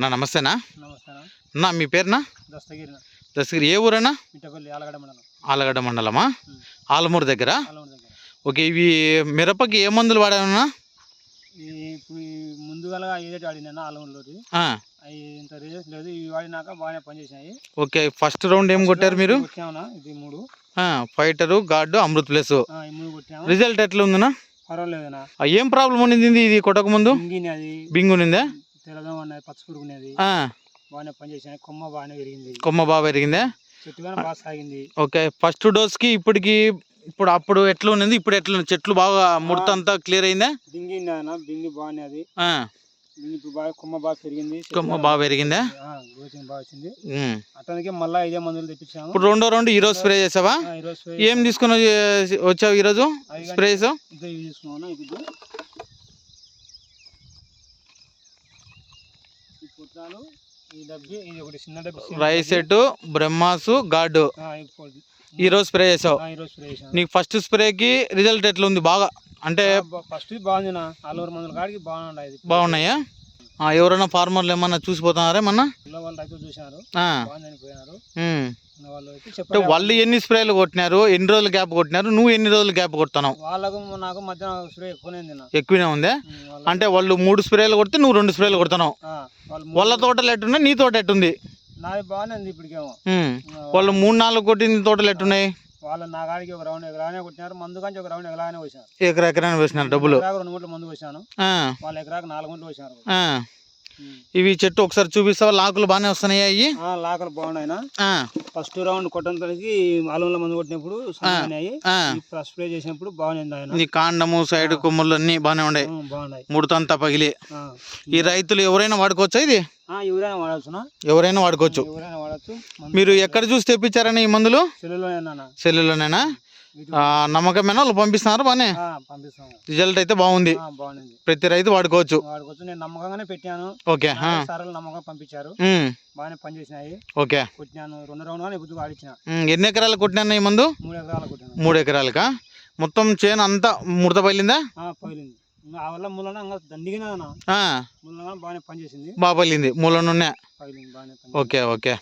నా నమస్తేనా నమస్కారం. నా మీ పేరునా? దస్తగిరి. దస్తగిరి ఏ ఊరన్నా? మిట్టపల్లి ఆలగడ్డ మండలం. ఆలగడ్డ మండలమా? ఆలమూరు దగ్గర. ఆలగడ్డ దగ్గర. ఓకే, ఇవి మిరపకి ఏ మందులు వాడామన్నా? ఇప్పుడు ముందుగా ఏదైతే ఆడినా ఆలగడ్డలోది అవి ఇంత రిజల్ట్ లేదు. ఇవి వాడినాక బాగానే పనిచేసినాయి. ఓకే, ఫస్ట్ రౌండ్ ఏం కొట్టారు మీరు? కొట్టామన్నా ఇది 3 ఫైటరు, గార్డు, అమృత్ ప్లస్. ఈ 3 కొట్టాము. రిజల్ట్ ఎట్లా ఉందన్నా? పర్వాలేదన్నా. ఏం ప్రాబ్లం ఉండింది ఇది కొట్టక ముందు? అది బింగు ఉన్నిందా? తెల్లదం అన్నది, పచ్చ పురుగు ఉన్నది. బాగానే పనిచేసినాయి. కొమ్మ బాగానే పెరిగింది. కొమ్మ బాగా పెరిగిందా? చెట్టు కానీ బాగా సాగింది. ఓకే, ఫస్ట్ డోస్కి ఇప్పటికి అప్పుడు ఎట్లా ఉన్నది, ఇప్పుడు ఎట్లా ఉంది? చెట్లు బాగా ముడత అంతా క్లియర్ అయిందా? బింగి బింగి బాగానే అది ఇప్పుడు బాగా కొమ్మ బాగా పెరిగింది. కొమ్మ బాగా పెరిగిందా? గ్రోతింగ్ బాగా వచ్చింది. అతనికి మళ్ళీ ఇదే మందులు తెప్పించాము. ఇప్పుడు రెండో రౌండ్ ఈరోజు స్ప్రే చేసావా? ఏం తీసుకుని వచ్చావు ఈరోజు స్ప్రే చేసావు? తీసుకున్నాను. రైసెట్, బ్రహ్మాసు, గార్డు ఈరోజు స్ప్రే చేసావు. నీకు ఫస్ట్ స్ప్రేకి రిజల్ట్ ఎట్లా ఉంది? బాగా అంటే ఫస్ట్ బాగుంది. ఆలూరు మందుల కాడికి బాగున్నాయా? ఎవరైనా ఫార్మర్లు ఏమన్నా చూసిపోతున్నారా? ఏమన్నా రైతులు చూసినారు, వాళ్ళు ఎన్ని స్ప్రేలు కొట్టినారు? ఎన్ని రోజులు గ్యాప్ కొట్టినారు? నువ్వు ఎన్ని రోజులు గ్యాప్ కొడుతున్నావు? వాళ్ళకు నాకు మధ్య స్ప్రే ఎక్కువనే ఉందే. అంటే వాళ్ళు 3 స్ప్రేలు కొడితే నువ్వు 2 స్ప్రేలు కొడుతున్నావు. వాళ్ళ తోటలు ఎట్టున్నాయి, నీ తోట ఎట్టుంది? నాది బాగానే ఉంది. ఇప్పటికేమో వాళ్ళు 3-4 కొట్టిన తోటలు ఎట్టున్నాయి? వాళ్ళు నా కాడికి ఒక రౌండ్ ఎకరానే కొట్టినారు. మందు కానీ ఒక రౌండ్ ఎకరానే పోసినారు. ఎకరానే పోసినారు డబ్బులు. 2 గుంటల మందు పోసాను. వాళ్ళ ఎకరాకు 4 గుంటలు పోసినారు. ఇవి చెట్టు ఒకసారి చూపిస్తావా? లాకులు బాగానే వస్తున్నాయి. అవి లాకులు బాగున్నాయినా. ఫస్ట్ రౌండ్ కొట్టడానికి ఆలంలో మందు కొట్టినప్పుడు స్ప్రే చేసినప్పుడు బాగున్నాయి. నీ కాండము, సైడ్ కొమ్ములు అన్ని బాగానే ఉన్నాయి. ముడతంతా పగిలి. ఈ రైతులు ఎవరైనా వాడుకోవచ్చా ఇది? ఎవరైనా వాడచ్చు. ఎవరైనా వాడుకోవచ్చు. మీరు ఎక్కడ చూసి తెప్పించారని ఈ మందులు? సెల్లులోనేనా? నమ్మకమేనా? వాళ్ళు పంపిస్తున్నారు? బాగానే రిజల్ట్ అయితే బాగుంది. ప్రతి రైతు వాడుకోవచ్చు. నేను నమ్మకంగానే పెట్టాను. ఓకే, నమ్మకంగా పంపించారు. బాగానే పనిచేసినాయి. ఓకే, కొట్టినాను 2 రౌండ్ ఇప్పుడు ఆడిచ్చిన. ఎన్ని ఎకరాలు కొట్టినా ఈ మందు? 3 ఎకరాలు కొట్టాను. 3 ఎకరాలకా? మొత్తం చేను అంతా ముడత పగిలిందా? పగిలింది. ఆ వల్ల మూలన దండిగా బాగానే పనిచేసింది. బాగా పగిలింది మూలనున్నా. పగిలింది బాగానే. Okay okay.